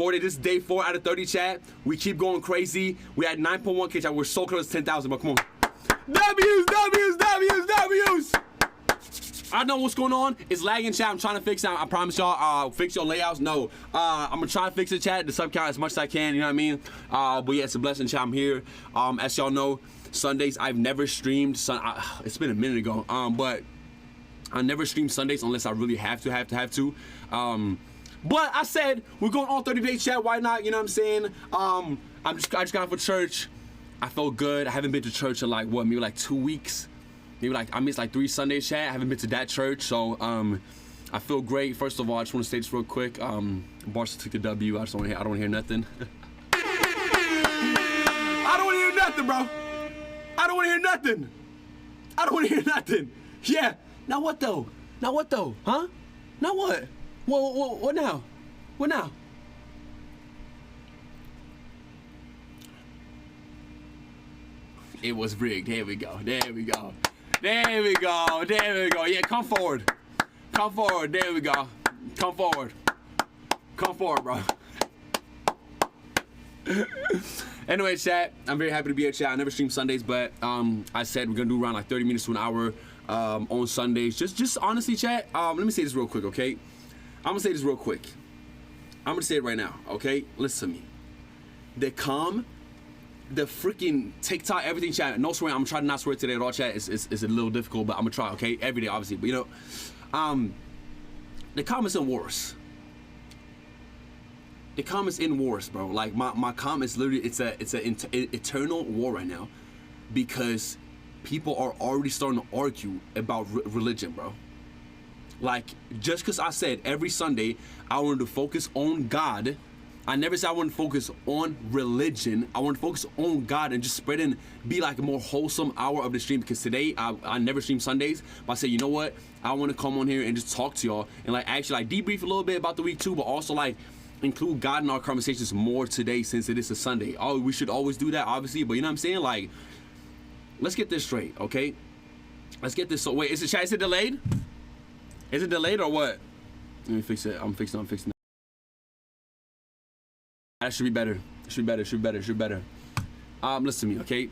days. This is day 4 out of 30, chat. We keep going crazy. We had 9.1K, chat. We're so close to 10,000, but come on. W's, W's, W's, W's. I know what's going on. It's lagging, chat. I'm trying to fix it. I promise y'all, fix your layouts. No, I'm gonna try to fix the chat, the sub count as much as I can. You know what I mean? But yeah, it's a blessing, chat. I'm here. As y'all know, Sundays I've never streamed. It's been a minute ago. But I never stream Sundays unless I really have to. But I said we're going all 30 days, chat. Why not? You know what I'm saying? I just got off for church. I felt good. I haven't been to church in like what, maybe like 2 weeks. Maybe like I missed like 3 Sundays, chat. I haven't been to that church, so I feel great. First of all, I just want to say this real quick. Barca took the W. I don't want to hear nothing. I don't want to hear nothing, bro. I don't want to hear nothing. I don't want to hear nothing. Yeah. Now what though? Now what though? Huh? Now what? What now? What now? It was rigged. There we go. There we go. There we go. There we go. Yeah, come forward. Come forward. There we go. Come forward. Come forward, bro. Anyway, chat, I'm very happy to be here, chat. I never stream Sundays, but I said we're gonna do around like 30 minutes to an hour on Sundays. Just honestly, chat, let me say this real quick, okay? I'm gonna say this real quick. I'm gonna say it right now, okay? Listen to me. The freaking TikTok, everything, chat. No swearing. I'm trying to not swear today at all, chat. It's a little difficult, but I'm gonna try, okay? Every day, obviously. But you know, the comments in wars. The comments in wars, bro. Like my comments, literally, it's an eternal war right now, because people are already starting to argue about religion, bro. Like, just because I said every Sunday I wanted to focus on God. I never said I want to focus on religion. I want to focus on God and just spread and be like a more wholesome hour of the stream, because today I never stream Sundays, but I said, you know what? I want to come on here and just talk to y'all and like actually like debrief a little bit about the week too, but also like include God in our conversations more today since it is a Sunday. Oh, we should always do that, obviously, but you know what I'm saying? Like, let's get this straight, okay? Let's get this. So wait, is it delayed? Is it delayed or what? Let me fix it. I'm fixing it. That should be better. Should be better. Listen to me, okay?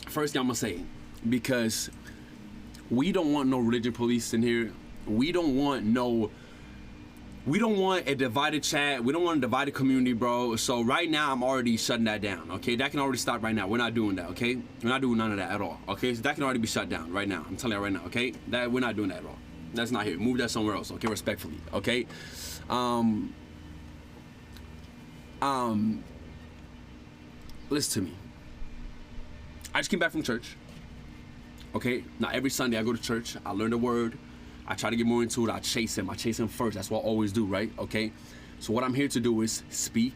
First thing I'm gonna say, because we don't want no religion police in here. We don't want a divided chat. We don't want a divided community, bro. So right now, I'm already shutting that down, okay? That can already stop right now. We're not doing that, okay? We're not doing none of that at all, okay? So that can already be shut down right now. I'm telling you right now, okay? That we're not doing that at all. That's not here. Move that somewhere else, okay? Respectfully, okay? Listen to me. I just came back from church, okay? Now every Sunday I go to church, I learn the word, I try to get more into it, I chase him first. That's what I always do, right? Okay? So what I'm here to do is speak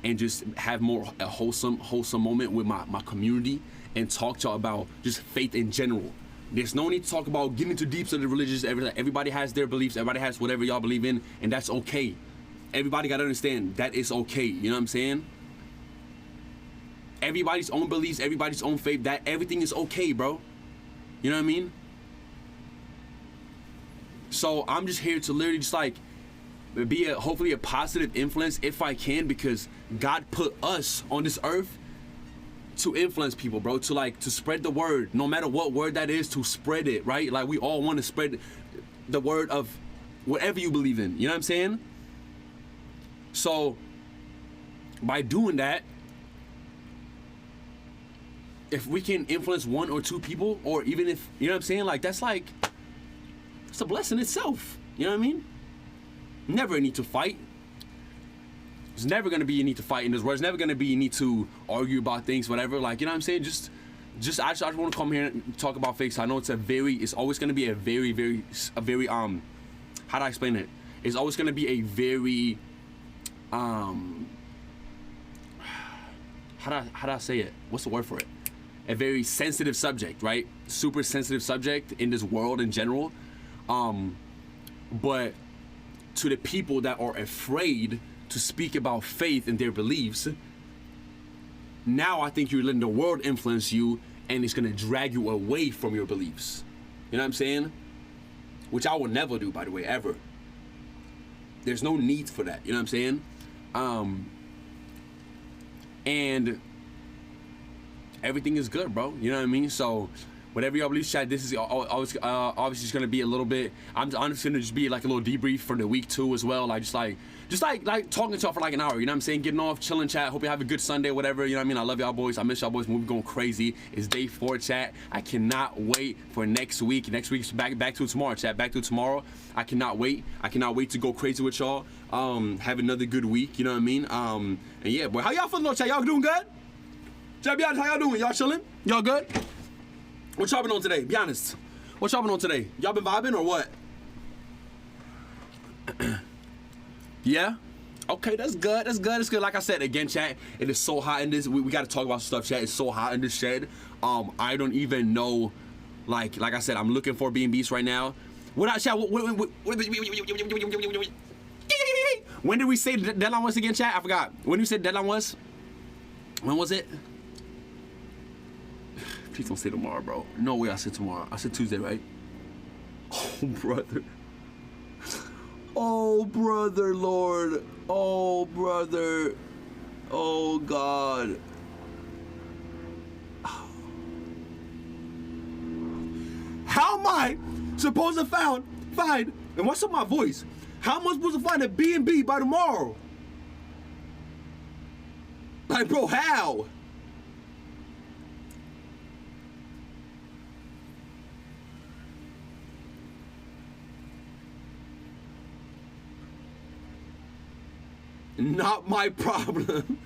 and just have a wholesome moment with my community and talk to y'all about just faith in general. There's no need to talk about getting into deeps of the religious, everything. Everybody has their beliefs, everybody has whatever y'all believe in, and that's okay. Everybody gotta understand that is okay. You know what I'm saying? Everybody's own beliefs, everybody's own faith, that everything is okay, bro. You know what I mean? So I'm just here to literally just like be hopefully a positive influence if I can, because God put us on this earth to influence people, bro, to spread the word, no matter what word that is, to spread it, right? Like we all want to spread the word of whatever you believe in. You know what I'm saying? So by doing that, if we can influence 1 or 2 people, or even if, you know what I'm saying, like that's a blessing itself. You know what I mean? Never a need to fight. There's never gonna be a need to fight in this world. There's never gonna be a need to argue about things, whatever. Like, you know what I'm saying? I just want to come here and talk about faith. I know it's always gonna be a very how do I explain it? It's always gonna be a very how do I say it? What's the word for it? A very sensitive subject, right? Super sensitive subject in this world in general. But to the people that are afraid to speak about faith and their beliefs, now I think you're letting the world influence you, and it's gonna drag you away from your beliefs. You know what I'm saying? Which I will never do, by the way, ever. There's no need for that. You know what I'm saying? And everything is good, bro. You know what I mean? So whatever y'all believe, chat, this is obviously just gonna be a little bit. I'm just gonna just be like a little debrief for the week 2 as well. Like just like talking to y'all for like an hour. You know what I'm saying? Getting off, chilling, chat. Hope you have a good Sunday, whatever. You know what I mean? I love y'all boys. I miss y'all boys. We're going crazy. It's day 4, chat. I cannot wait for next week. Next week's back to tomorrow, chat. Back to tomorrow. I cannot wait. I cannot wait to go crazy with y'all. Have another good week. You know what I mean? And yeah, boy. How y'all feeling, chat? Y'all doing good? Chat, be honest. How y'all doing? Y'all chilling? Y'all good? What y'all been on today? Be honest. What y'all been on today? Y'all been vibing or what? Yeah? Okay, that's good. That's good. That's good. Like I said, again, chat, it is so hot in this. We got to talk about stuff, chat. It's so hot in this shed. I don't even know. Like I said, I'm looking for B&Bs right now. What, chat? When did we say the deadline was again, chat? I forgot. When did we say the deadline was? When was it? Please don't say tomorrow, bro. No way I said tomorrow. I said Tuesday, right? Oh, brother. Oh, brother, Lord. Oh, brother. Oh, God. How am I supposed to find, and what's up my voice? How am I supposed to find a B&B by tomorrow? Like, bro, how? Not my problem.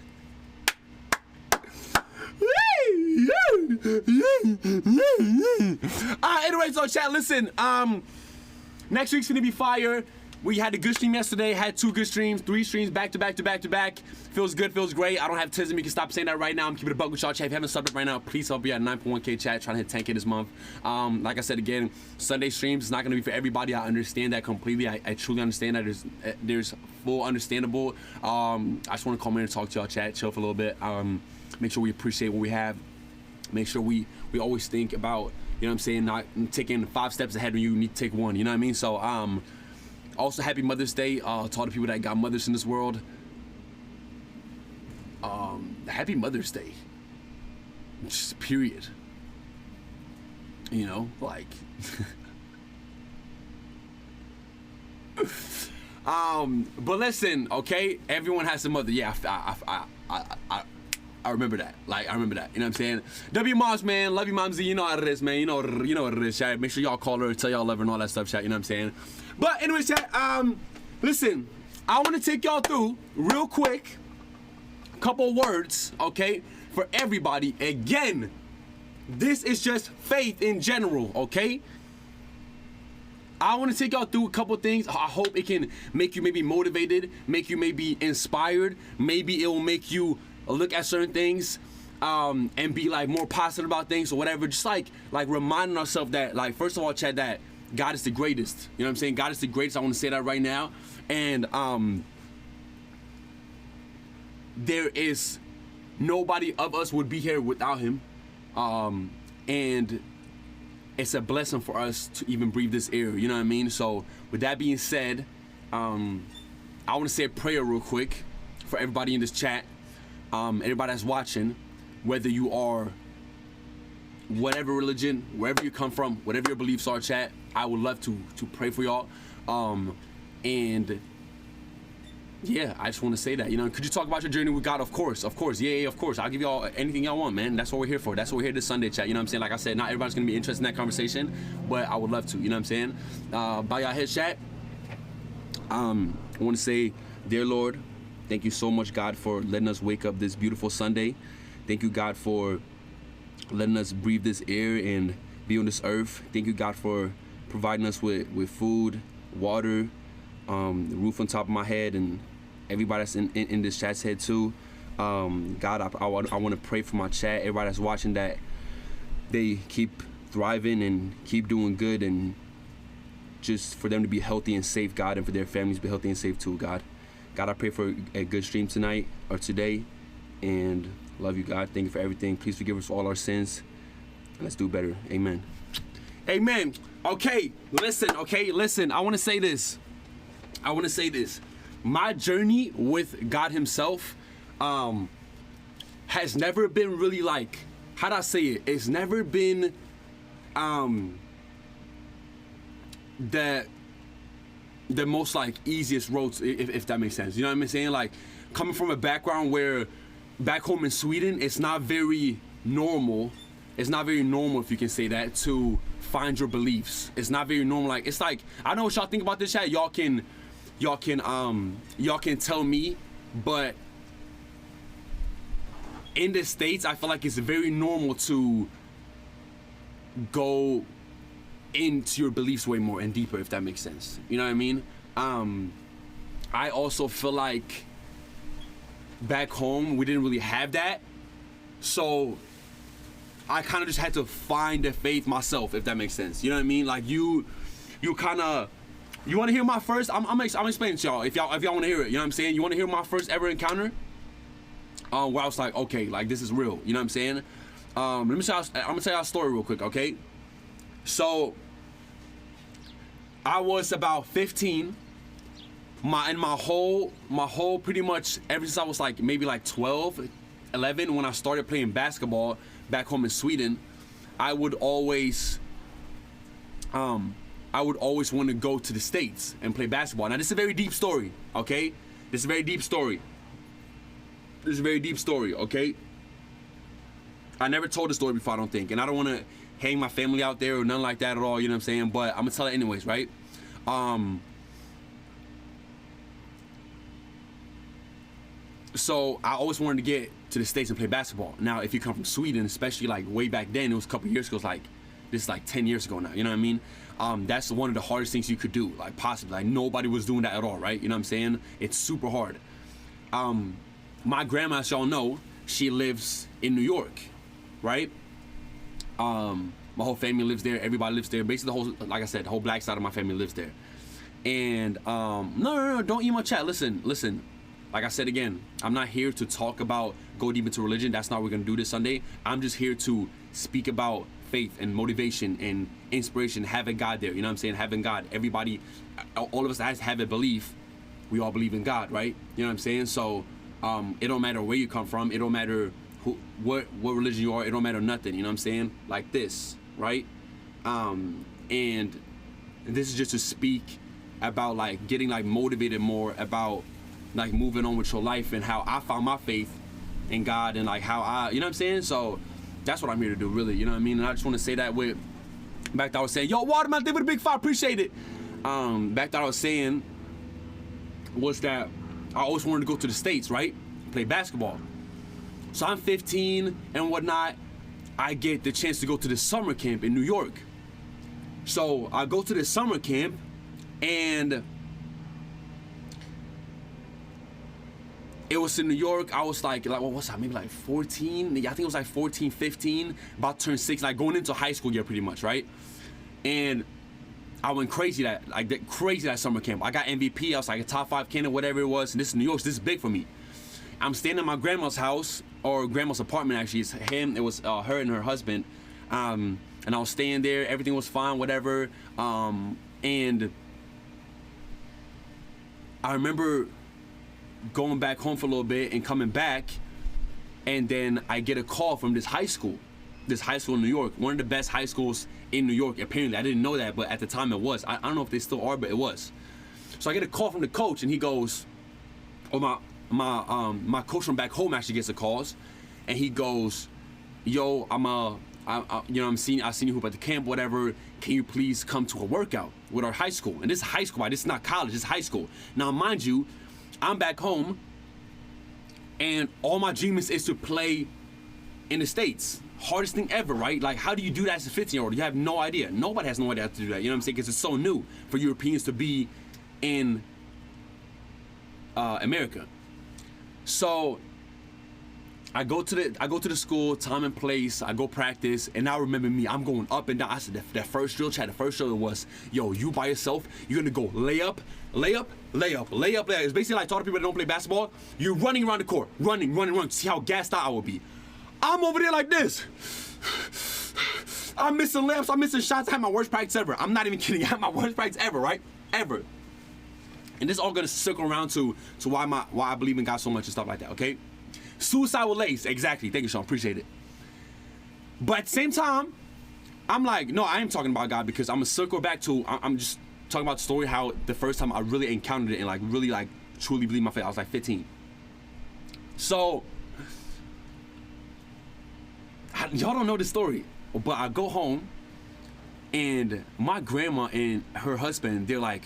Anyway, so chat, listen. Next week's gonna be fire. We had a good stream yesterday. Had 2 good streams, 3 streams back to back. Feels good, feels great. I don't have tism. You can stop saying that right now. I'm keeping it a buck with y'all, chat. If you haven't subbed up right now, please help me at 9.1K chat. Trying to hit 10K this month. Like I said again, Sunday streams is not gonna be for everybody. I understand that completely. I truly understand that. There's full understandable. I just want to come in and talk to y'all, chat, chill for a little bit. Make sure we appreciate what we have. Make sure we always think about, you know what I'm saying, not taking 5 steps ahead when you need to take 1. You know what I mean? So also happy Mother's Day to all the people that got mothers in this world. Happy Mother's Day. Just period. You know, like but listen, okay, everyone has a mother. Yeah, I remember that. Like, I remember that. You know what I'm saying? W moms, man. Love you, momsy. You know how it is, man. You know what it is, chat. Make sure y'all call her, tell y'all love her and all that stuff, chat. You know what I'm saying? But anyway, chat, listen, I want to take y'all through real quick a couple words, okay, for everybody. Again, this is just faith in general, okay? I want to take y'all through a couple things. I hope it can make you maybe motivated, make you maybe inspired. Maybe it will make you look at certain things and be like more positive about things or whatever. Just like reminding ourselves that, like, first of all, chat, that God is the greatest. You know what I'm saying? God is the greatest. I want to say that right now. And there is nobody of us would be here without him. And it's a blessing for us to even breathe this air. You know what I mean? So with that being said, I want to say a prayer real quick for everybody in this chat. Everybody that's watching, whether you are whatever religion, wherever you come from, whatever your beliefs are, chat, I would love to pray for y'all. And yeah, I just want to say that, you know, could you talk about your journey with God? Of course. Yeah, of course. I'll give y'all anything y'all want, man. That's what we're here for. That's what we're here this Sunday, chat. You know what I'm saying? Like I said, not everybody's going to be interested in that conversation, but I would love to, you know what I'm saying? Bow y'all heads, chat. I want to say, dear Lord, thank you so much, God, for letting us wake up this beautiful Sunday. Thank you, God, for letting us breathe this air and be on this earth. Thank you, God, for providing us with food, water, the roof on top of my head, and everybody that's in this chat's head too. God, I want to pray for my chat, everybody that's watching, that they keep thriving and keep doing good, and just for them to be healthy and safe, God, and for their families to be healthy and safe too, God. God, I pray for a good stream tonight or today, and love you, God. Thank you for everything. Please forgive us for all our sins. Let's do better. Amen. Amen. Okay, listen. I want to say this. my journey with God himself has never been really like, how do I say it? It's never been the most like easiest roads, if that makes sense. You know what I'm saying? Like, coming from a background where back home in Sweden, it's not very normal. It's not very normal, if you can say that, to find your beliefs. It's not very normal. Like, it's like, I know what y'all think about this chat. Y'all can tell me, but in the States, I feel like it's very normal to go into your beliefs way more and deeper, if that makes sense. You know what I mean? I also feel like back home we didn't really have that, so I kind of just had to find the faith myself, if that makes sense. You know what I mean? Like, you kind of, you want to hear my first? I'm explaining to y'all if y'all want to hear it. You know what I'm saying? You want to hear my first ever encounter? Where I was like, okay, like, this is real. You know what I'm saying? I'm gonna tell y'all a story real quick, okay? So I was about 15. My whole pretty much ever since I was like maybe like 12, 11, when I started playing basketball back home in Sweden, I would always want to go to the States and play basketball. Now, this is a very deep story, okay? This is a very deep story. Okay? I never told the story before, I don't think, and I don't want to hang my family out there or nothing like that at all, you know what I'm saying? But I'm gonna tell it anyways, right? So I always wanted to get to the States and play basketball. Now, if you come from Sweden, especially like way back then, it was a couple years ago, this is like 10 years ago now, you know what I mean? That's one of the hardest things you could do, like possibly. Like, nobody was doing that at all, right? You know what I'm saying? It's super hard. My grandma, as y'all know, she lives in New York, right? My whole family lives there. Everybody lives there. Basically, the whole, like I said, the whole black side of my family lives there. And no, don't eat my chat. Listen. Like I said again, I'm not here to talk about go deep into religion. That's not what we're gonna do this Sunday. I'm just here to speak about faith and motivation and inspiration, having God there. You know what I'm saying? Having God. Everybody, all of us that have a belief, we all believe in God, right? You know what I'm saying? So it don't matter where you come from. It don't matter what religion you are. It don't matter nothing. You know what I'm saying? Like this, right? And this is just to speak about like getting like motivated more about like moving on with your life and how I found my faith in God and like how I, you know what I'm saying? So that's what I'm here to do, really. You know what I mean? And I just want to say that with, back that I was saying, yo, Watermelon, thank you for the big five, appreciate it. Back that I was saying was that I always wanted to go to the States, right? Play basketball. So I'm 15 and whatnot. I get the chance to go to the summer camp in New York. So I go to the summer camp, and it was in New York. I was like what was I, maybe like 14? I think it was like 14, 15, about to turn 6, like going into high school year pretty much, right? And I went crazy that summer camp. I got MVP. I was like a top 5 candidate, whatever it was. And this is New York, so this is big for me. I'm staying at my grandma's house, or grandma's apartment actually. It's him, it was her and her husband. And I was staying there. Everything was fine, whatever. And I remember going back home for a little bit and coming back, and then I get a call from this high school in New York, one of the best high schools in New York. Apparently, I didn't know that, but at the time it was. I don't know if they still are, but it was. So I get a call from the coach, and he goes, or my coach from back home actually gets a call, and he goes, yo, I seen you hoop at the camp, whatever. Can you please come to a workout with our high school? And this is high school, right? This is not college, this is high school. Now, mind you, I'm back home, and all my dreams is to play in the States. Hardest thing ever, right? Like, how do you do that as a 15-year-old? You have no idea. Nobody has no idea how to do that. You know what I'm saying? Because it's so new for Europeans to be in America. So I go to the school, time and place. I go practice, and now remember me. I'm going up and down. I said that first drill, chat. The first drill was, yo, you by yourself. You're gonna go layup. It's basically like talking to people that don't play basketball. You're running around the court, running. See how gassed out I will be. I'm over there like this. I'm missing layups. I'm missing shots. I had my worst practice ever. I'm not even kidding. I had my worst practice ever, right? Ever. And this is all gonna circle around to why I believe in God so much and stuff like that, okay? Suicide with Lace, exactly. Thank you, Sean, appreciate it. But at the same time, I'm like, no, I am talking about God because I'm gonna circle back to, I'm just talking about the story how the first time I really encountered it and like really like truly believed my faith, I was like 15. So, y'all don't know the story, but I go home and my grandma and her husband, they're like,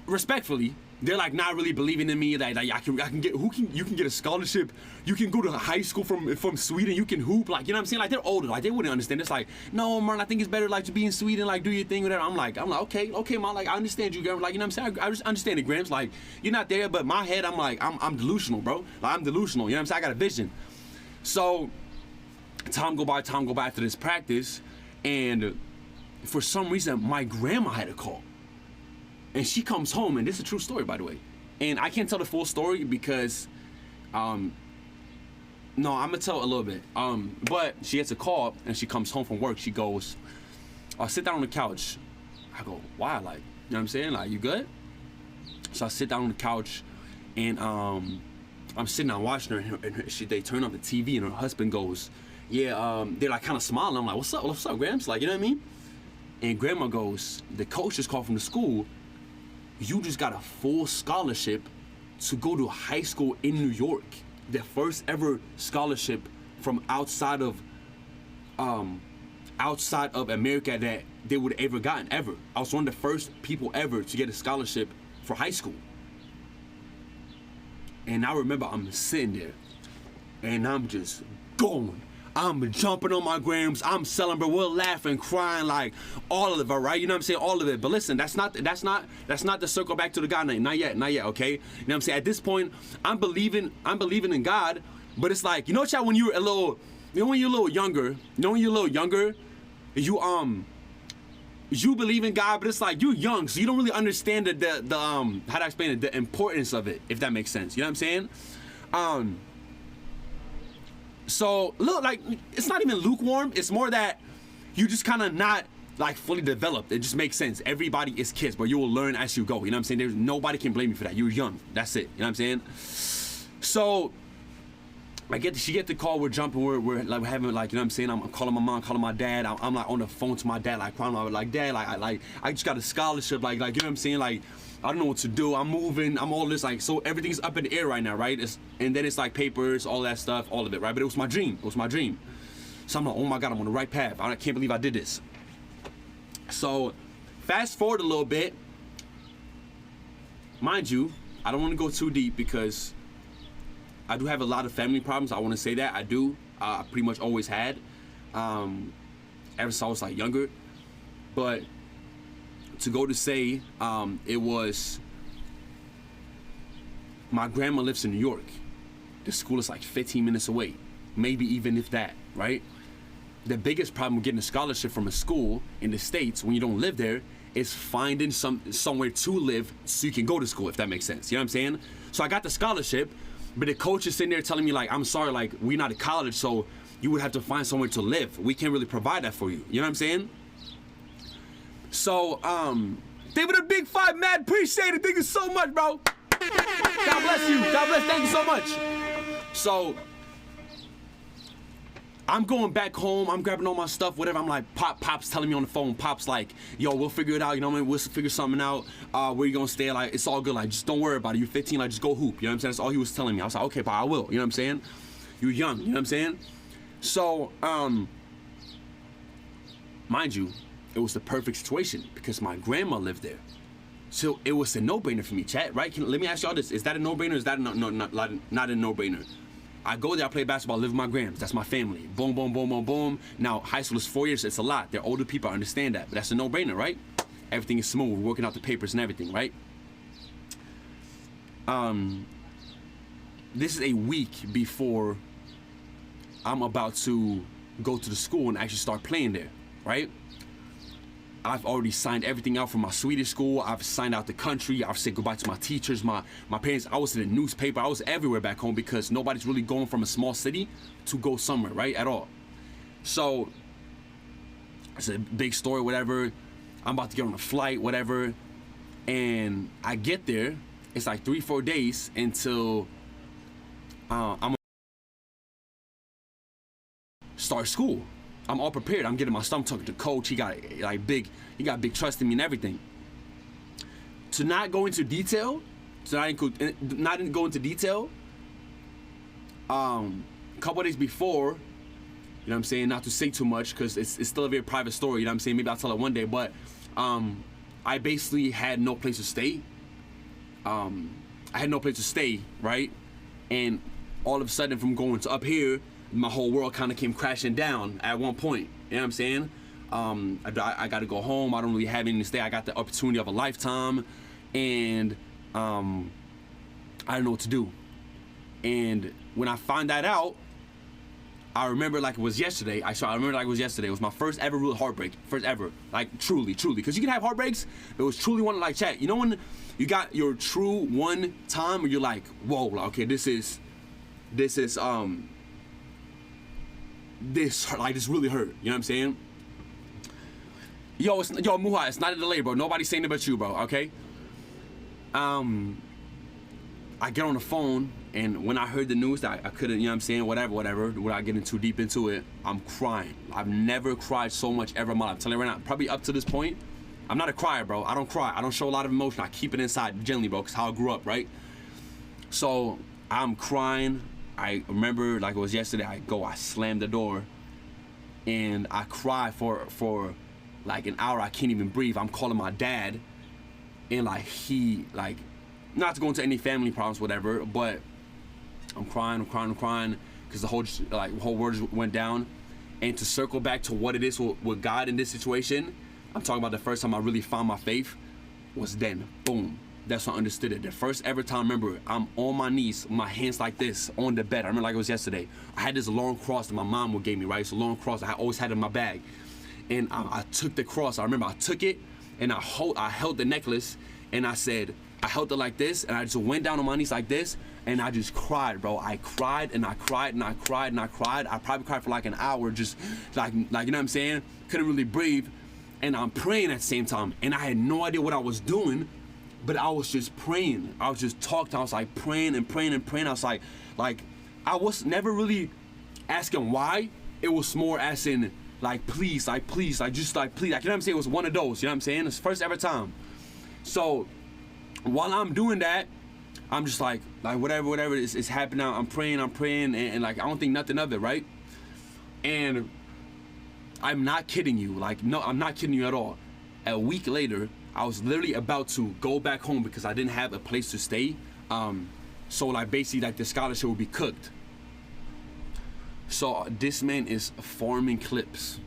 respectfully, they're like not really believing in me. Like I can get, you can get a scholarship, you can go to high school from Sweden, you can hoop, like, you know what I'm saying? Like, they're older, like they wouldn't understand. It's like, no, man, I think it's better like to be in Sweden, like do your thing, whatever. I'm like, okay, Mom, like I understand you, Graham. Like, you know what I'm saying? I just understand it, Grams. Like, you're not there, but my head, I'm like, I'm delusional, bro. Like, I'm delusional. You know what I'm saying? I got a vision. So time go by after this practice, and for some reason my grandma had a call. And she comes home, and this is a true story, by the way. And I can't tell the full story because, no, I'm gonna tell a little bit. But she gets a call, and she comes home from work. She goes, I'll sit down on the couch. I go, why? Like, you know what I'm saying? Like, you good? So I sit down on the couch, and I'm sitting down watching her, and they turn on the TV, and her husband goes, yeah, they're like kind of smiling. I'm like, what's up, Grams? Like, you know what I mean? And Grandma goes, the coach just called from the school. You just got a't scholarship to go to high school in New York. The first ever scholarship from outside of America that they would have ever gotten, ever. I was one of the first people ever to get a scholarship for high school. And I remember I'm sitting there and I'm just going. I'm jumping on my Grams. I'm selling, bro. We're laughing, crying, like all of it, right? You know what I'm saying? All of it. But listen, that's not the circle back to the God name. Not yet, okay? You know what I'm saying? At this point, I'm believing in God, but it's like, you know, child, when you're a little, when you're a little younger, you believe in God, but it's like you're young, so you don't really understand the how to explain it, the importance of it, if that makes sense. You know what I'm saying? So look, like, it's not even lukewarm. It's more that you just kind of not like fully developed. It just makes sense. Everybody is kids, but you will learn as you go. You know what I'm saying? There's nobody can blame you for that. You're young. That's it. You know what I'm saying? So she get the call. We're jumping. We're like having, like, you know what I'm saying? I'm calling my mom, calling my dad. I'm like on the phone to my dad, like crying. I was like, Dad, I just got a scholarship. Like you know what I'm saying? Like, I don't know what to do. I'm moving. I'm all this, like, so everything's up in the air right now, right? And then it's like papers, all that stuff, all of it, right? But it was my dream. It was my dream. So I'm like, oh my God, I'm on the right path. I can't believe I did this. So fast forward a little bit. Mind you, I don't want to go too deep because I do have a lot of family problems. I want to say that. I do. I pretty much always had. Ever since I was like younger. But to go to say, it was, my grandma lives in New York. The school is like 15 minutes away, maybe even if that, right? The biggest problem with getting a scholarship from a school in the States when you don't live there is finding somewhere to live so you can go to school, if that makes sense. You know what I'm saying? So I got the scholarship, but the coach is sitting there telling me, like, I'm sorry, like, we're not at college, so you would have to find somewhere to live. We can't really provide that for you. You know what I'm saying? So, they were the Big Five, mad appreciate it. Thank you so much, bro. God bless you. God bless. Thank you so much. So, I'm going back home. I'm grabbing all my stuff, whatever. I'm like, Pop's telling me on the phone. Pop's like, yo, we'll figure it out. You know what I mean? We'll figure something out. Where you gonna stay? Like, it's all good. Like, just don't worry about it. You're 15. Like, just go hoop. You know what I'm saying? That's all he was telling me. I was like, okay, Pop, I will. You know what I'm saying? You're young. You know what I'm saying? So, mind you, it was the perfect situation because my grandma lived there. So it was a no-brainer for me, chat, right? Let me ask y'all this. Is that a no-brainer or is that not a no-brainer? I go there, I play basketball, live with my grams. That's my family. Boom, boom, boom, boom, boom. Now, high school is 4 years. It's a lot. They're older people. I understand that. But that's a no-brainer, right? Everything is smooth. We're working out the papers and everything, right? This is a week before I'm about to go to the school and actually start playing there, right? I've already signed everything out from my Swedish school. I've signed out the country. I've said goodbye to my teachers, my parents. I was in the newspaper. I was everywhere back home because nobody's really going from a small city to go somewhere, right, at all. So it's a big story, whatever. I'm about to get on a flight, whatever. And I get there, it's like 3-4 days until I'm start school. I'm all prepared. I'm getting my stuff talking to coach. He got big trust in me and everything. To not go into detail, a couple of days before, you know what I'm saying, not to say too much because it's still a very private story, you know what I'm saying, maybe I'll tell it one day, but I basically had no place to stay. Right? And all of a sudden, from going to up here, my whole world kind of came crashing down at one point. You know what I'm saying? I got to go home. I don't really have anything to stay. I got the opportunity of a lifetime, and I don't know what to do. And when I found that out, I remember like it was yesterday. I remember like it was yesterday. It was my first ever real heartbreak. First ever. Like truly. Because you can have heartbreaks. It was truly one like, chat. You know when you got your true one time where you're like, whoa, like, okay, this really hurt. You know what I'm saying? Yo, Muha, it's not a delay, bro. Nobody's saying it but you, bro, okay? I get on the phone, and when I heard the news that I couldn't, you know what I'm saying, whatever, without getting too deep into it, I'm crying. I've never cried so much ever in my life. I'm telling you right now, probably up to this point, I'm not a crier, bro. I don't cry. I don't show a lot of emotion. I keep it inside generally, bro, because how I grew up, right? So I'm crying. I remember like it was yesterday, I slammed the door, and I cry for like an hour. I can't even breathe. I'm calling my dad, and like he, like, not to go into any family problems, whatever, but I'm crying because the whole world just went down. And to circle back to what it is with God in this situation, I'm talking about the first time I really found my faith was then. Boom. That's when I understood it. The first ever time, remember, I'm on my knees, my hands like this, on the bed. I remember like it was yesterday. I had this long cross that my mom gave me, right? It's a long cross I always had in my bag. And I took the cross. I remember I took it, and I held the necklace, and I said, I held it like this, and I just went down on my knees like this, and I just cried, bro. I cried, and I cried, and I cried, and I cried. I probably cried for like an hour, just like you know what I'm saying? Couldn't really breathe. And I'm praying at the same time, and I had no idea what I was doing, but I was just praying. I was just talking. I was like praying and praying and praying. I was like I was never really asking why. It was more asking like please, like please, like just like please. Like, you know what I'm saying? It was one of those. You know what I'm saying? It's the first ever time. So while I'm doing that, I'm just like whatever is happening now. I'm praying, and like I don't think nothing of it, right? And I'm not kidding you. Like, no, I'm not kidding you at all. A week later, I was literally about to go back home because I didn't have a place to stay. So like basically like the scholarship would be cooked. So this man is farming clips.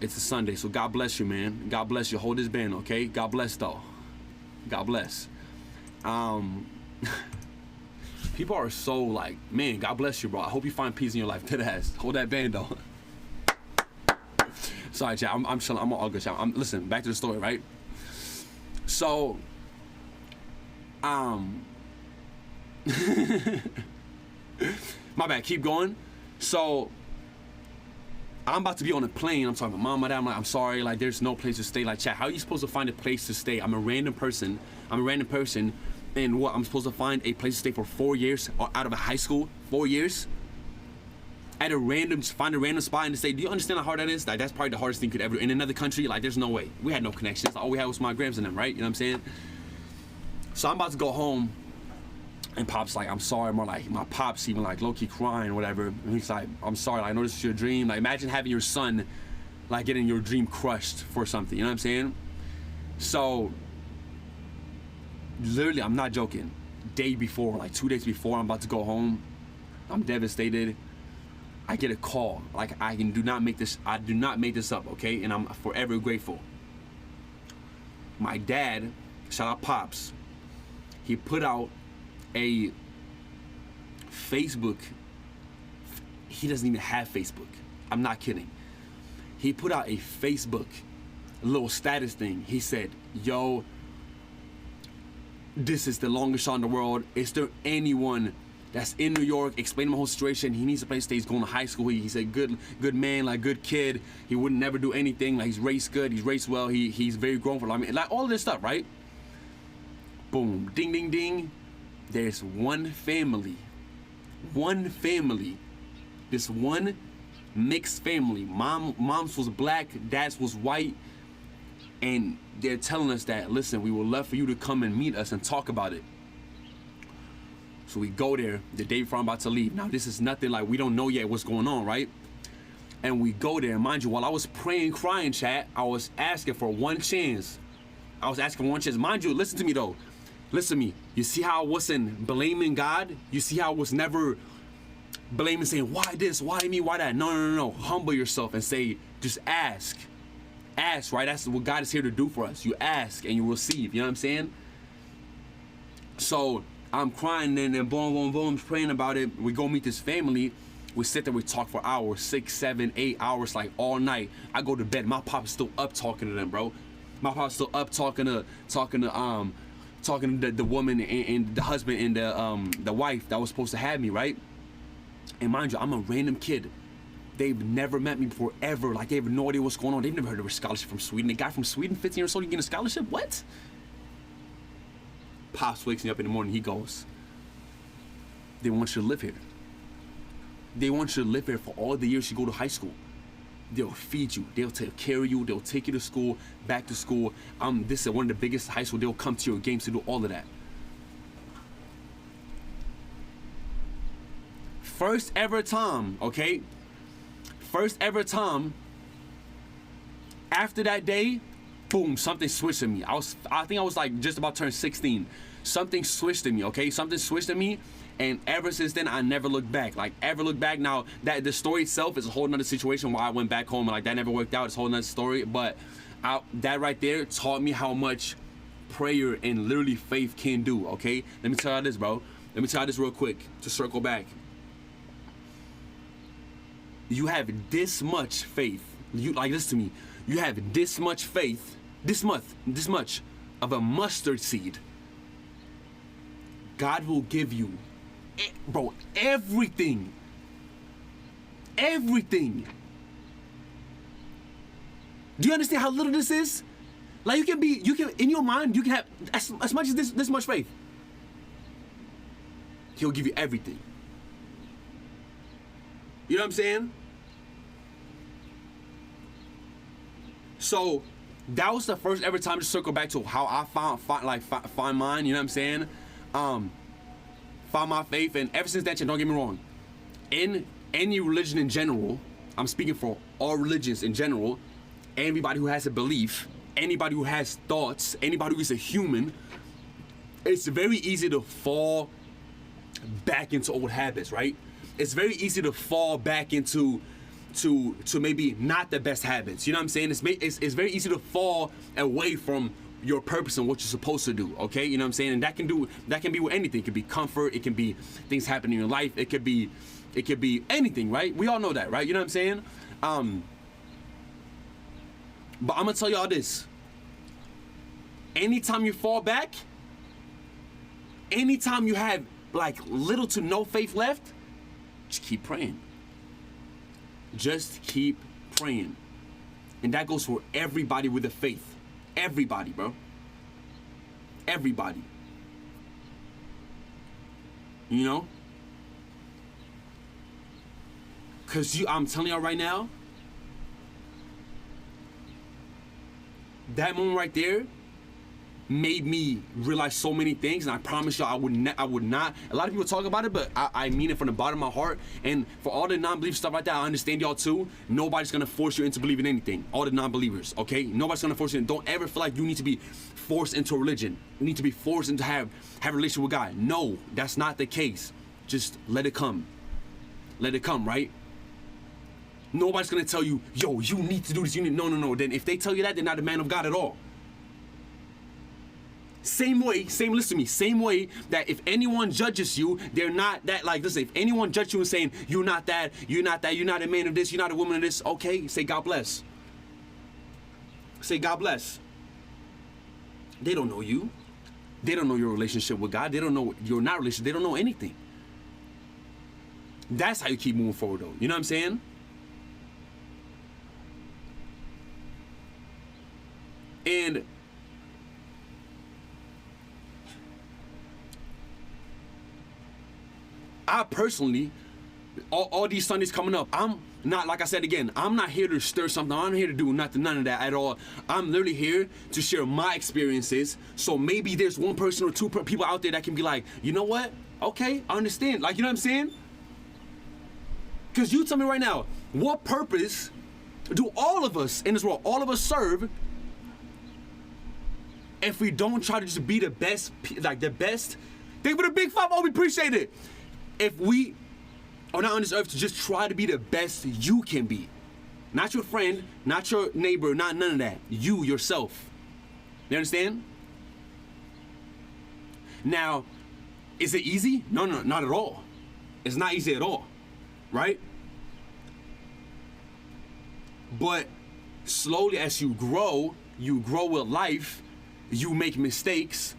It's a Sunday, so God bless you, man. God bless you. Hold this band, okay? God bless though. God bless. People are so like, man, God bless you, bro. I hope you find peace in your life. Dead ass. Hold that band though. Sorry, chat. I'm chilling. I'm all good, chat. Listen, back to the story, right? So, my bad. Keep going. So, I'm about to be on a plane. I'm talking about mom, my dad. I'm like, I'm sorry. Like, there's no place to stay. Like, chat. How are you supposed to find a place to stay? I'm a random person. And what? I'm supposed to find a place to stay for 4 years out of a high school. 4 years. Find a random spot and say, do you understand how hard that is? Like, that's probably the hardest thing you could ever do. In another country, like, there's no way. We had no connections. All we had was my grams and them, right? You know what I'm saying? So I'm about to go home, and Pop's like, I'm sorry. More like, my Pop's even like low-key crying or whatever. And he's like, I'm sorry. Like, I know this is your dream. Like, imagine having your son, like, getting your dream crushed for something. You know what I'm saying? So, literally, I'm not joking. Day before, like 2 days before I'm about to go home, I'm devastated. I get a call. Like, I do not make this up, okay? And I'm forever grateful. My dad, shout out Pops, he put out a Facebook. He doesn't even have Facebook. I'm not kidding. He put out a Facebook, a little status thing. He said, yo, this is the longest shot in the world. Is there anyone that's in New York, explain my whole situation. He needs a place to stay. He's going to high school. He's a good man, like good kid. He would never do anything. Like he's raced good. He's raced well. He's very grown for. I mean, like all this stuff, right? Boom, ding, ding, ding. There's one family. This one mixed family. Mom's was black, dad's was white, and they're telling us that, listen, we would love for you to come and meet us and talk about it. So we go there the day before I'm about to leave. Now this is nothing like, we don't know yet what's going on, right? And we go there, mind you, while I was praying, crying, chat, I was asking for one chance. Mind you, listen to me though. Listen to me. You see how I wasn't blaming God? You see how I was never blaming, saying, why this, why me, why that? No. Humble yourself and say, just ask. Ask, right? That's what God is here to do for us. You ask and you receive. You know what I'm saying? So I'm crying and then boom, praying about it. We go meet this family. We sit there, we talk for hours, 6, 7, 8 hours, like all night. I go to bed. My papa's still up talking to them, bro. My papa's still up talking to the woman and the husband and the wife that was supposed to have me, right? And mind you, I'm a random kid. They've never met me before, ever. Like, they have no idea what's going on. They've never heard of a scholarship from Sweden. A guy from Sweden, 15 years old, you getting a scholarship? What? Pops wakes me up in the morning. He goes, they want you to live here. They want you to live here for all the years you go to high school. They'll feed you. They'll take care of you. They'll take you to school, back to school. This is one of the biggest high school. They'll come to your games to do all of that. First ever time, okay? First ever time. After that day, boom, something switched in me. I think I was like just about to turn 16. Something switched in me, okay? Something switched in me. And ever since then, I never looked back. Like, ever looked back. Now, that the story itself is a whole nother situation where I went back home and like that never worked out. It's a whole nother story. But that right there taught me how much prayer and literally faith can do, okay? Let me tell you this, bro. Let me tell you this real quick to circle back. You have this much faith. You like, listen to me. You have this much faith, this much of a mustard seed. God will give you, bro, everything. Everything. Do you understand how little this is? Like, you can in your mind, you can have as much as this much faith. He'll give you everything. You know what I'm saying? So that was the first ever time to circle back to how I find mine. You know what I'm saying? Find my faith, and ever since that, don't get me wrong. In any religion in general, I'm speaking for all religions in general. Anybody who has a belief, anybody who has thoughts, anybody who is a human, it's very easy to fall back into old habits, right? It's very easy to fall back into maybe not the best habits. You know what I'm saying? It's very easy to fall away from your purpose and what you're supposed to do, okay? You know what I'm saying? And that can be with anything. It could be comfort, it can be things happening in your life, it could be anything, right? We all know that, right? You know what I'm saying? But I'm gonna tell y'all this. Anytime you fall back, anytime you have like little to no faith left, just keep praying. Just keep praying. And that goes for everybody with a faith. Everybody, bro. Everybody. You know? Because I'm telling y'all right now, that moment right there made me realize so many things, and I promise y'all I would not. A lot of people talk about it, but I mean it from the bottom of my heart. And for all the non-belief stuff like that, I understand y'all too. Nobody's gonna force you into believing anything. All the non-believers, okay? Nobody's gonna force you. Don't ever feel like you need to be forced into a religion. You need to be forced into have a relationship with God. No, that's not the case. Just let it come. Let it come, right? Nobody's gonna tell you, yo, you need to do this. No. Then if they tell you that, they're not a man of God at all. Same way that if anyone judges you, they're not that, like, listen, if anyone judges you and saying, you're not that, you're not a man of this, you're not a woman of this, okay, say God bless. Say God bless. They don't know you. They don't know your relationship with God. They don't know you're not relationship. They don't know anything. That's how you keep moving forward, though. You know what I'm saying? And I personally, all these Sundays coming up, I'm not, like I said again, I'm not here to stir something. I'm not here to do nothing, none of that at all. I'm literally here to share my experiences. So maybe there's one person or two people out there that can be like, you know what? Okay, I understand. Like, you know what I'm saying? Because you tell me right now, what purpose do all of us in this world, all of us serve, if we don't try to just be the best, like the best? Thank you for the big 5. Oh, we appreciate it. If we are not on this earth to just try to be the best you can be. Not your friend, not your neighbor, not none of that. You, yourself. You understand? Now, is it easy? No, not at all. It's not easy at all, right? But slowly as you grow with life, you make mistakes,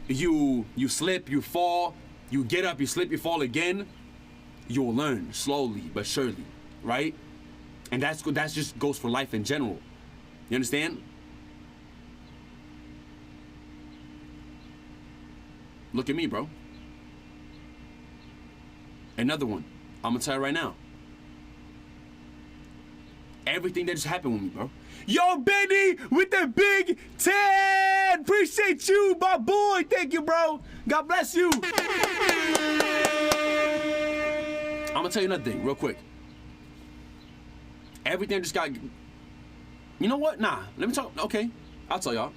you slip, you fall, you get up, you slip, you fall again. You'll learn slowly but surely, right? And that's just goes for life in general. You understand? Look at me, bro. Another one. I'm gonna tell you right now. Everything that just happened with me, bro. Yo, Benny with the big 10. Appreciate you, my boy. Thank you, bro. God bless you. I'm gonna tell you another thing real quick. Everything just got, you know what? Nah, let me talk. Okay, I'll tell y'all.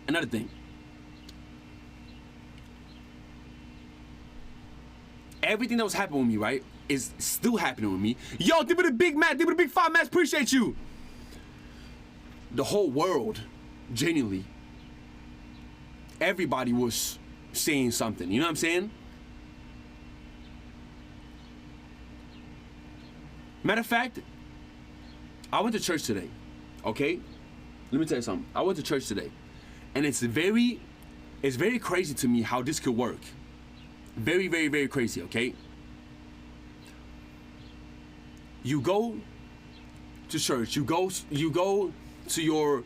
Another thing. Everything that was happening with me, right, is still happening with me. Yo, give me the big Matt, give me the big 5 Matt, appreciate you. The whole world, genuinely, everybody was saying something. You know what I'm saying? Matter of fact, I went to church today, okay? Let me tell you something. I went to church today, and it's very crazy to me how this could work. Very, very, very crazy, okay? You go to church, you go to your,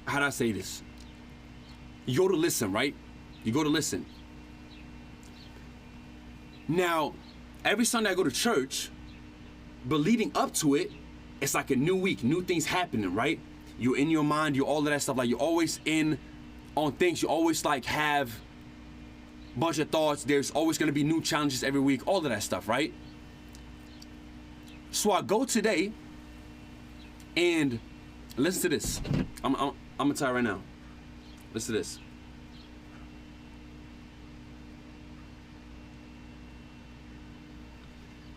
how do I say this? You go to listen, right? You go to listen. Now, every Sunday I go to church, but leading up to it, it's like a new week, new things happening, right? You're in your mind, you're all of that stuff, like you're always in on things, you always like have a bunch of thoughts, there's always gonna be new challenges every week, all of that stuff, right? So I go today, and listen to this. I'm gonna tell you right now. Listen to this.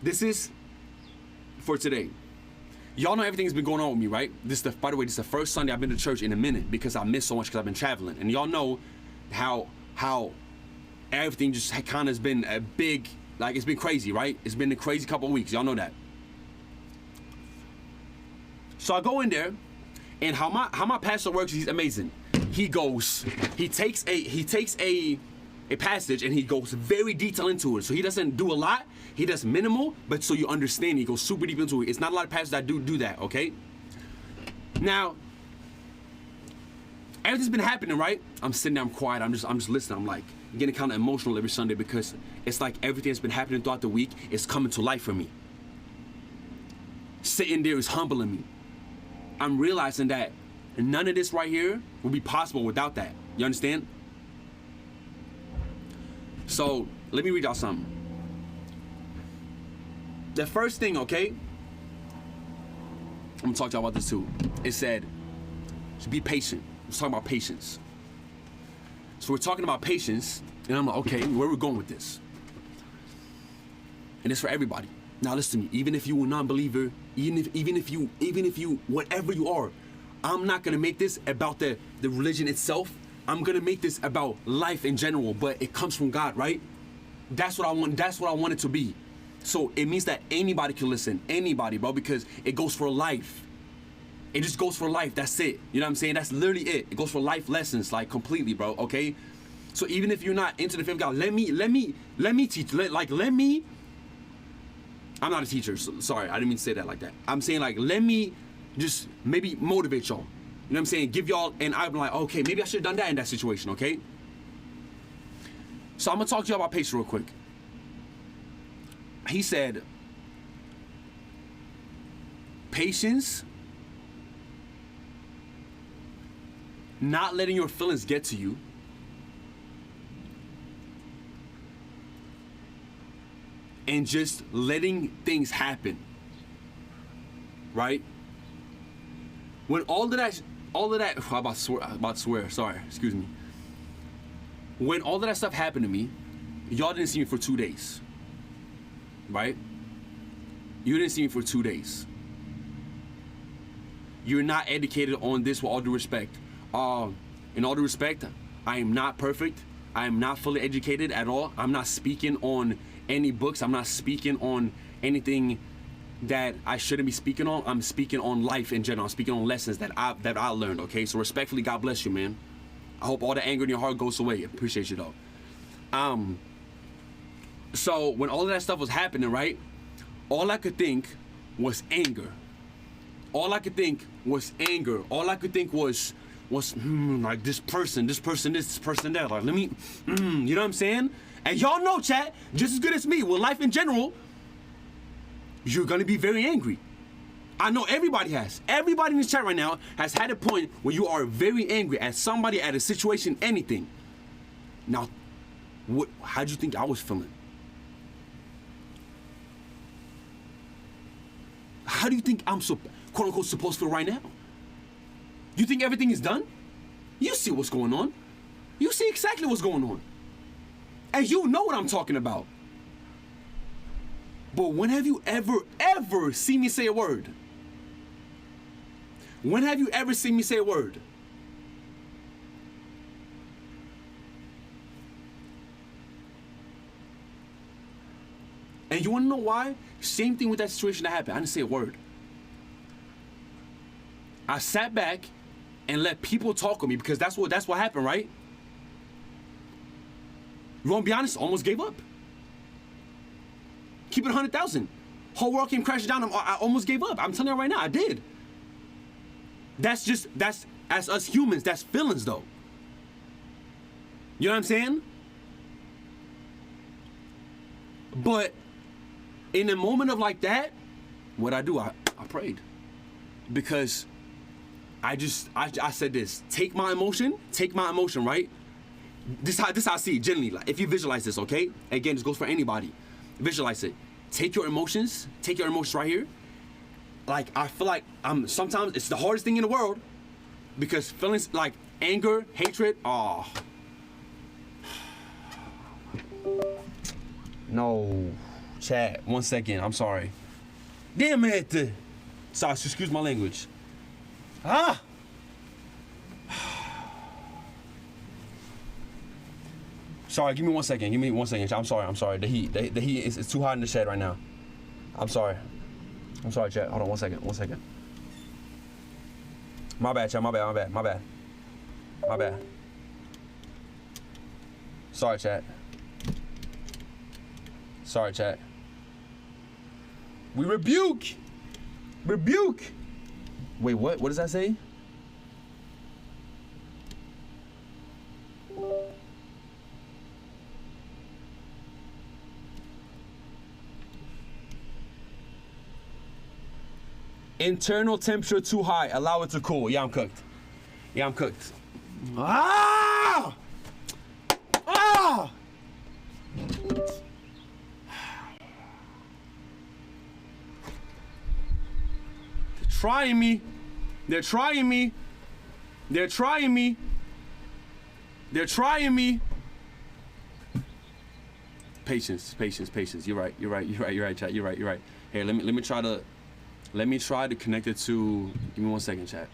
This is for today. Y'all know everything's been going on with me, right? By the way, this is the first Sunday I've been to church in a minute because I missed so much because I've been traveling. And y'all know how everything just kind of has been a big, like it's been crazy, right? It's been a crazy couple of weeks. Y'all know that. So I go in there, and how my pastor works, he's amazing. He takes a passage and he goes very detailed into it. So he doesn't do a lot. He does minimal, but so you understand, he goes super deep into it. It's not a lot of pastors that do that, okay? Now, everything's been happening, right? I'm sitting there, I'm quiet, I'm just listening. I'm like getting kind of emotional every Sunday because it's like everything that's been happening throughout the week is coming to life for me. Sitting there is humbling me. I'm realizing that none of this right here would be possible without that. You understand? So, let me read y'all something. The first thing, okay? I'm gonna talk to y'all about this too. It said, be patient. Let's talk about patience. So we're talking about patience, and I'm like, okay, where are we going with this? And it's for everybody. Now listen to me. Even if you're a non-believer, even if you, whatever you are, I'm not gonna make this about the religion itself. I'm gonna make this about life in general, but it comes from God, right? That's what I want. That's what I want it to be. So it means that anybody can listen, anybody, bro, because it goes for life. It just goes for life. That's it. You know what I'm saying? That's literally it. It goes for life lessons, like completely, bro. Okay. So even if you're not into the faith of God, let me teach. Let me. I'm not a teacher, so sorry, I didn't mean to say that like that. I'm saying like, let me just maybe motivate y'all. You know what I'm saying? Give y'all, and I'm like, okay, maybe I should have done that in that situation, okay? So I'm gonna talk to y'all about patience real quick. He said, patience, not letting your feelings get to you, and just letting things happen, right? When all of that, I'm about to swear, sorry, excuse me. When all of that stuff happened to me, y'all didn't see me for 2 days, right? You didn't see me for 2 days. You're not educated on this with all due respect. In all due respect, I am not perfect. I am not fully educated at all. I'm not speaking on any books. I'm not speaking on anything that I shouldn't be speaking on. I'm speaking on life in general. I'm speaking on lessons that I learned, okay? So respectfully, God bless you, man. I hope all the anger in your heart goes away. I appreciate you, though. So when all of that stuff was happening, right, all I could think was anger. All I could think was anger. All I could think was like this person, this person that. Like, let me, you know what I'm saying? And y'all know, chat, just as good as me, with life in general, you're gonna be very angry. I know everybody has. Everybody in this chat right now has had a point where you are very angry at somebody, at a situation, anything. Now, how'd you think I was feeling? How do you think I'm so, quote unquote, supposed to feel right now? You think everything is done? You see what's going on. You see exactly what's going on. And you know what I'm talking about. But when have you ever seen me say a word? When have you ever seen me say a word? And you wanna know why? Same thing with that situation that happened. I didn't say a word. I sat back and let people talk with me because that's what happened, right? You wanna be honest? Almost gave up. Keep it 100,000. Whole world came crashing down. I almost gave up. I'm telling you right now, I did. That's as us humans, that's feelings though. You know what I'm saying? But in a moment of like that, what I do, I prayed. Because I said this, take my emotion, right? This how I see it generally. Like, if you visualize this, okay? Again, this goes for anybody. Visualize it. Take your emotions right here. Like, I feel like sometimes it's the hardest thing in the world because feelings like anger, hatred, No, chat, 1 second, I'm sorry. Damn it. Sorry, excuse my language. Sorry, give me 1 second. Give me 1 second. I'm sorry. The heat is too hot in the shed right now. I'm sorry, chat. Hold on 1 second. My bad, chat. My bad. Sorry, chat. We rebuke. Wait, what? What does that say? Internal temperature too high. Allow it to cool. Yeah, I'm cooked. Ah! They're trying me. Patience. You're right, chat. You're right. Hey, let me try to connect it to, give me 1 second, chat.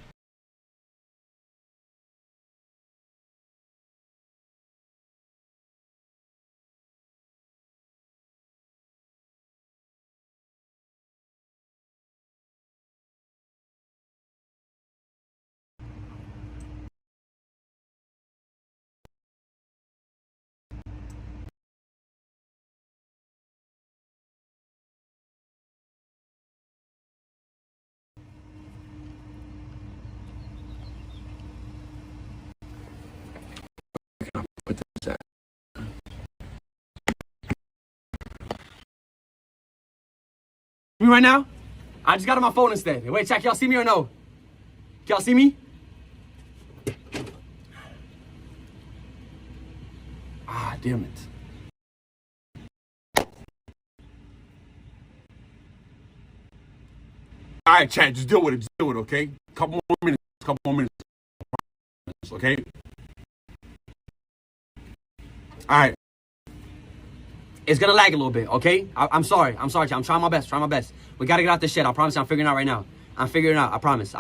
Me right now? I just got on my phone instead. Wait, check. Y'all see me or no? Y'all see me? Ah, damn it. All right, chat. Just deal with it. Just deal with it, okay? Couple more minutes. Okay? All right. It's gonna lag a little bit, okay? I'm sorry. I'm sorry, chat. I'm trying my best. We gotta get out this shit. I promise I'm figuring it out right now. I'm figuring it out. I promise.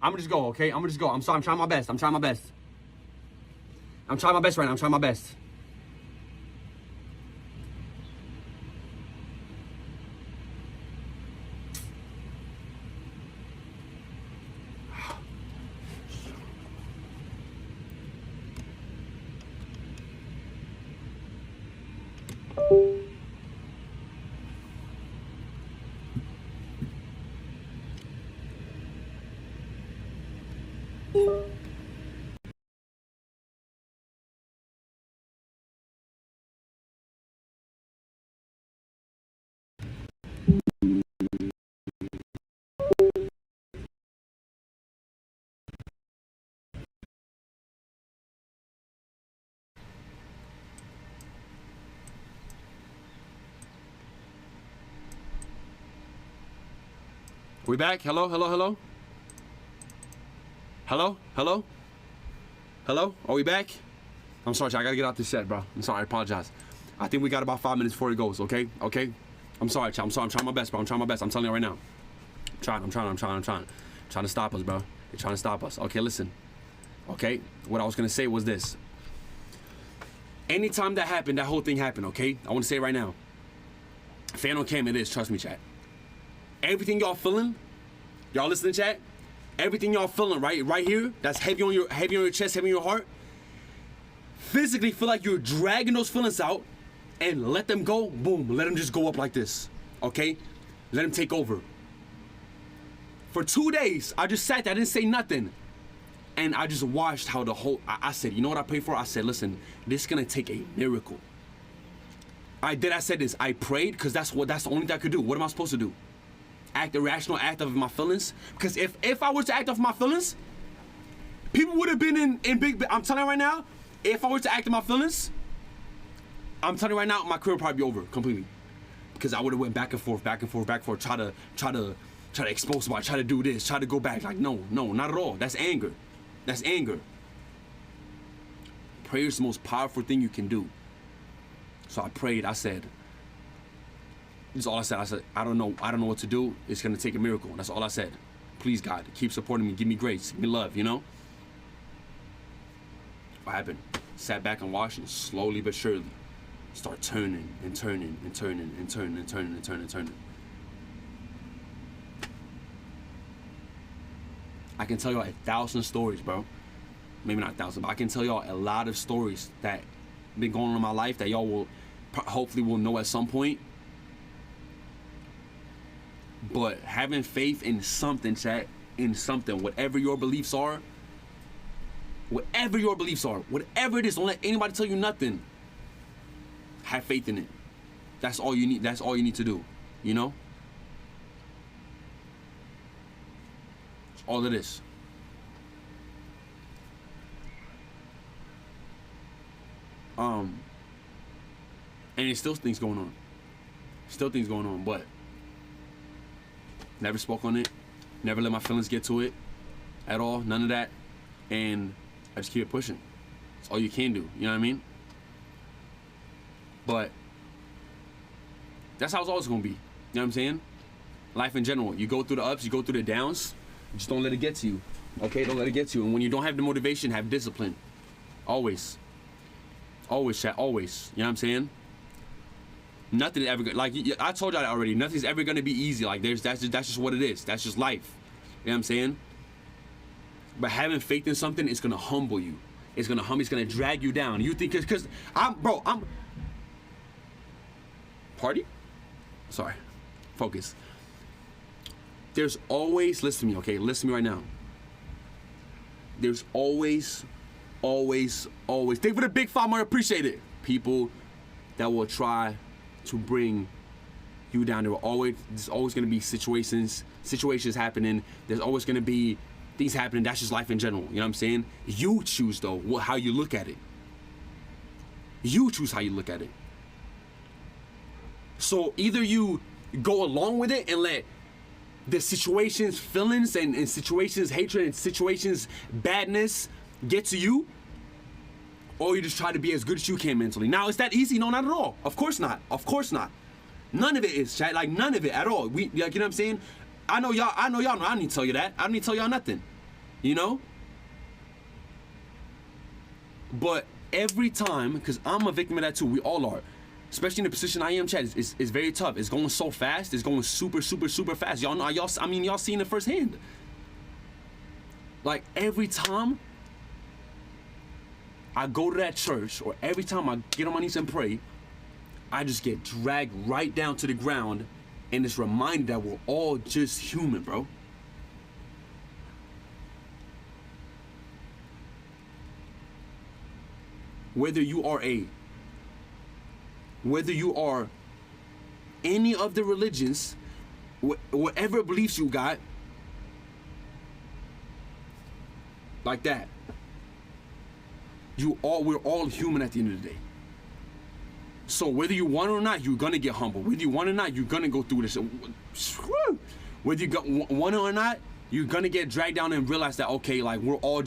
I'm gonna just go, okay? I'm sorry. I'm trying my best. I'm trying my best right now. I'm trying my best. We back? Hello? Are we back? I'm sorry, chat. I gotta get out this set, bro. I'm sorry. I apologize. I think we got about 5 minutes before it goes, okay? I'm sorry, chat. I'm trying my best, bro. I'm telling you right now. I'm trying. Trying to stop us, bro. They're trying to stop us. Okay, listen. Okay? What I was gonna say was this. Anytime that happened, that whole thing happened, okay? I wanna say it right now. Fan on cam, it is. Trust me, chat. Everything y'all feeling, y'all listening, chat? Everything y'all feeling right here, that's heavy on your chest, heavy on your heart. Physically feel like you're dragging those feelings out and let them go. Boom, let them just go up like this. Okay? Let them take over. For 2 days, I just sat there, I didn't say nothing. And I just watched how the whole, I said, you know what I prayed for? I said, listen, this is gonna take a miracle. I said this, I prayed because that's the only thing I could do. What am I supposed to do? Act irrational, act off of my feelings? Because if I was to act off my feelings, people would have been in big, I'm telling you right now, if I was to act on my feelings, I'm telling you right now, my career would probably be over completely. Because I would have went back and forth, try to expose somebody, try to do this, try to go back. Like, no, not at all. That's anger. Prayer is the most powerful thing you can do. So I prayed, I said, this is all I said. I said, I don't know what to do. It's gonna take a miracle. That's all I said. Please, God, keep supporting me. Give me grace. Give me love, you know? What happened? Sat back and watched, and slowly but surely start turning. I can tell y'all 1,000 stories, bro. Maybe not 1,000, but I can tell y'all a lot of stories that been going on in my life that y'all will hopefully will know at some point. But having faith in something, chat, whatever your beliefs are, whatever it is, don't let anybody tell you nothing. Have faith in it. That's all you need. That's all you need to do, you know? That's all it is. And there's still things going on. But never spoke on it, never let my feelings get to it at all, none of that, and I just keep it pushing. That's all you can do, you know what I mean? But that's how it's always gonna be, you know what I'm saying? Life in general, you go through the ups, you go through the downs, just don't let it get to you, okay? Don't let it get to you, and when you don't have the motivation, have discipline, always, chat, always, you know what I'm saying? Nothing is ever gonna, like I told y'all that already. Nothing's ever gonna be easy. Like that's just what it is. That's just life. You know what I'm saying? But having faith in something is gonna humble you. It's gonna drag you down. You think because I'm party? Sorry. Focus. There's always, listen to me, okay? Listen to me right now. There's always, thank you for the big farmer, appreciate it. People that will try to bring you down. There's always gonna be situations happening. There's always gonna be things happening. That's just life in general. You know what I'm saying? You choose though how you look at it. You choose how you look at it. So either you go along with it and let the situations, feelings, and situations, hatred, and situations, badness get to you, or you just try to be as good as you can mentally. Now, is that easy? No, not at all. Of course not. Of course not. None of it is, chat. Like, none of it at all. You know what I'm saying? I know y'all know. I don't need to tell you that. I don't need to tell y'all nothing. You know? But every time, because I'm a victim of that too, we all are. Especially in the position I am, chat, it's very tough. It's going so fast. It's going super fast. Y'all know, y'all seen it firsthand. Like, every time I go to that church, or every time I get on my knees and pray, I just get dragged right down to the ground, and it's reminded that we're all just human, bro. Whether you are any of the religions, whatever beliefs you got, like that, we're all human at the end of the day. So whether you want it or not, you're gonna get humbled. Whether you want it or not, you're gonna go through this. Whether you want it or not, you're gonna get dragged down and realize that, okay, like we're all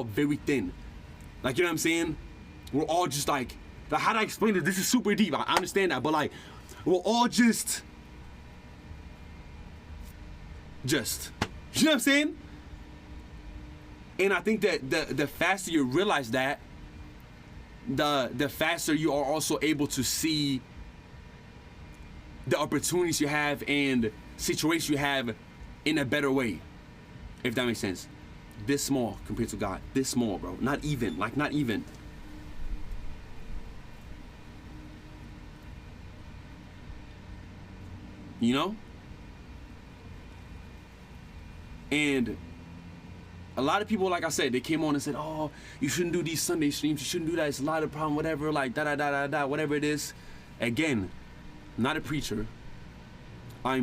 very thin. Like, you know what I'm saying? We're all just like how do I explain it? This is super deep. I understand that, but like, we're all just, you know what I'm saying? And I think that the faster you realize that, the faster you are also able to see the opportunities you have and situations you have in a better way, if that makes sense. This small compared to God. This small, bro. Not even. Like, not even. You know? And a lot of people, like I said, they came on and said, oh, you shouldn't do these Sunday streams. You shouldn't do that. It's a lot of problem, whatever, like, whatever it is. Again, I'm not a preacher. I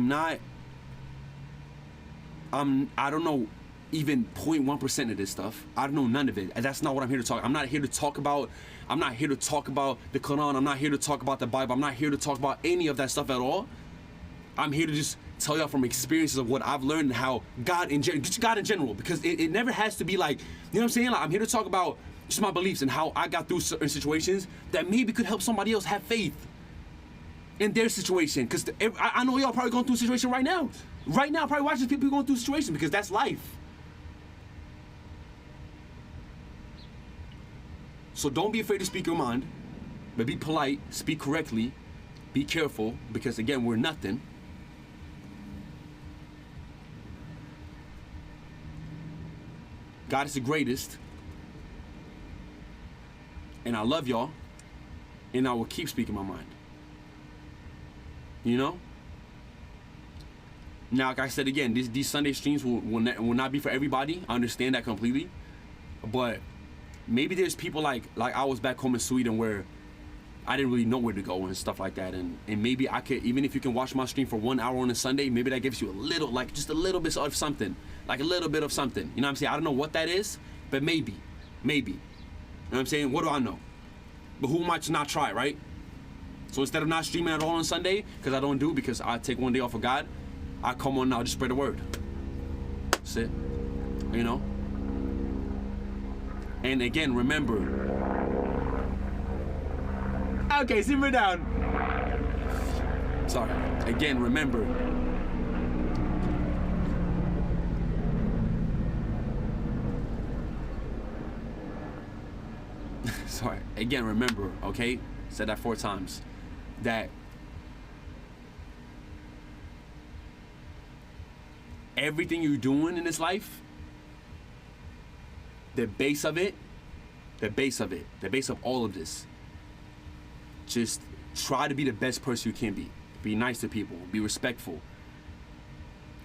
don't know even 0.1% of this stuff. I don't know none of it. And that's not what I'm here to talk. I'm not here to talk about the Quran. I'm not here to talk about the Bible. I'm not here to talk about any of that stuff at all. I'm here to just tell y'all from experiences of what I've learned and how God in general, because it never has to be like, you know what I'm saying? Like, I'm here to talk about just my beliefs and how I got through certain situations that maybe could help somebody else have faith in their situation. Because I know y'all probably going through a situation right now. Right now, probably watching people going through a situation because that's life. So don't be afraid to speak your mind, but be polite, speak correctly, be careful, because again, we're nothing. God is the greatest, and I love y'all, and I will keep speaking my mind. You know? Now, like I said again, these Sunday streams will not be for everybody. I understand that completely, but maybe there's people like I was back home in Sweden where I didn't really know where to go and stuff like that, and maybe I could, even if you can watch my stream for 1 hour on a Sunday, maybe that gives you a little, like just a little bit of something, like a little bit of something. You know what I'm saying? I don't know what that is, but maybe. You know what I'm saying? What do I know? But who am I to not try, right? So instead of not streaming at all on Sunday, because I take one day off of God, I come on now, just spread the word. That's it. You know? And again, remember. Okay, simmer down. Sorry. Again, remember. Sorry. Again, remember, okay? Said that 4 times. that everything you're doing in this life, the base of all of this, just try to be the best person you can be. Be nice to people, be respectful.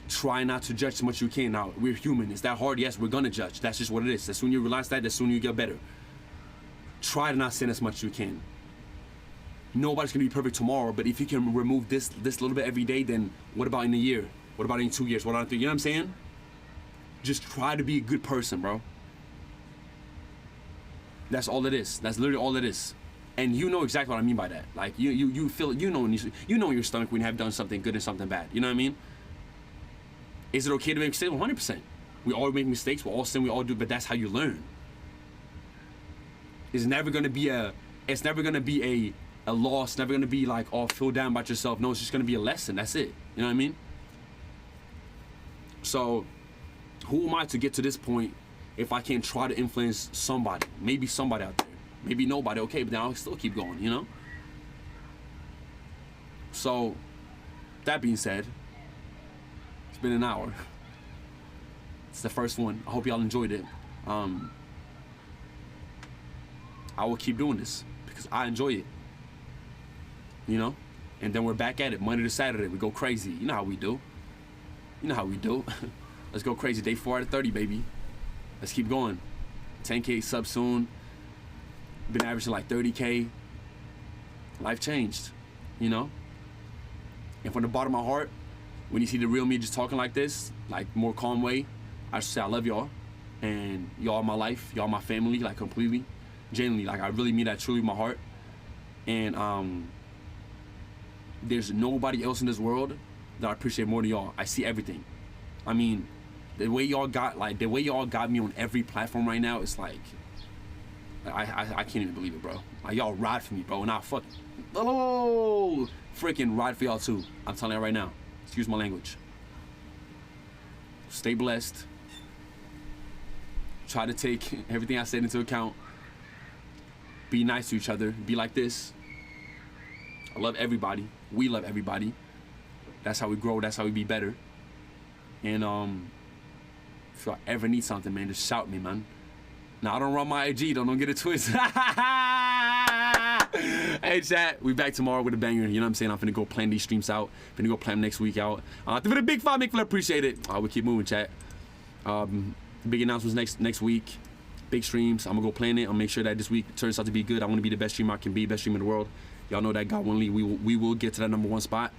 Try not to judge as much as you can. Now, we're human. Is that hard? Yes, we're gonna judge. That's just what it is. The sooner you realize that, the sooner you get better. Try to not sin as much as you can. Nobody's gonna be perfect tomorrow, but if you can remove this little bit every day, then what about in a year? What about in 2 years? What about in 3? You know what I'm saying? Just try to be a good person, bro. That's all it is. That's literally all it is. And you know exactly what I mean by that. Like you feel, you know in your stomach when you have done something good and something bad. You know what I mean? Is it okay to make mistakes? 100%. We all make mistakes. We all sin. We all do. But that's how you learn. It's never gonna be a loss. Never gonna be like, oh, feel down about yourself. No, it's just gonna be a lesson. That's it. You know what I mean? So, who am I to get to this point if I can't try to influence somebody? Maybe somebody out there. Maybe nobody. Okay, but then I'll still keep going. You know. So, that being said, it's been an hour. It's the first one. I hope y'all enjoyed it. I will keep doing this because I enjoy it. You know? And then we're back at it Monday to Saturday. We go crazy. You know how we do. You know how we do. Let's go crazy. Day 4 out of 30, baby. Let's keep going. 10K sub soon. Been averaging like 30K. Life changed. You know? And from the bottom of my heart, when you see the real me just talking like this, like more calm way, I should say I love y'all. And y'all my life. Y'all my family, like completely. Genuinely, like I really mean that truly with my heart. And there's nobody else in this world that I appreciate more than y'all. I see everything. I mean, the way y'all got me on every platform right now, it's like I can't even believe it, bro. Like y'all ride for me, bro. And I freaking ride for y'all too. I'm telling you right now. Excuse my language. Stay blessed. Try to take everything I said into account. Be nice to each other. Be like this. I love everybody. We love everybody. That's how we grow. That's how we be better. And if y'all ever need something, man, just shout me, man. Now, I don't run my IG. Don't get it twisted. Hey, chat. We back tomorrow with a banger. You know what I'm saying? I'm finna go plan these streams out. Finna go plan next week out. For the big 5, make appreciate it. We keep moving, chat. Big announcements next week. Big streams. I'm gonna go plan it. I'll make sure that this week turns out to be good. I want to be the best streamer I can be, best streamer in the world. Y'all know that God willing, we will get to that #1 spot.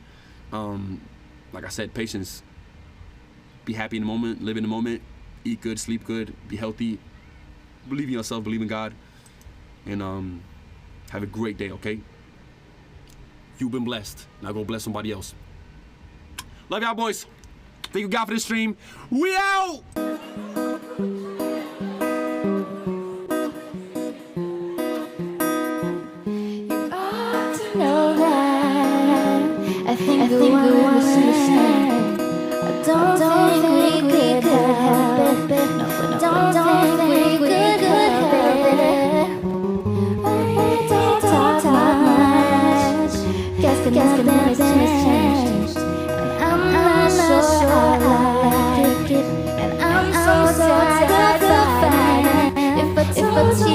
Like I said, patience. Be happy in the moment, live in the moment, eat good, sleep good, be healthy, believe in yourself, believe in God, and have a great day. Okay? You've been blessed. Now go bless somebody else. Love y'all, boys. Thank you, God, for this stream. We out. I think we were misunderstand. I don't think we could help it. No, don't think we could help it. We don't talk much. Guess the message has changed. And I'm not sure I like it. And I'm so tired of fighting. If I told you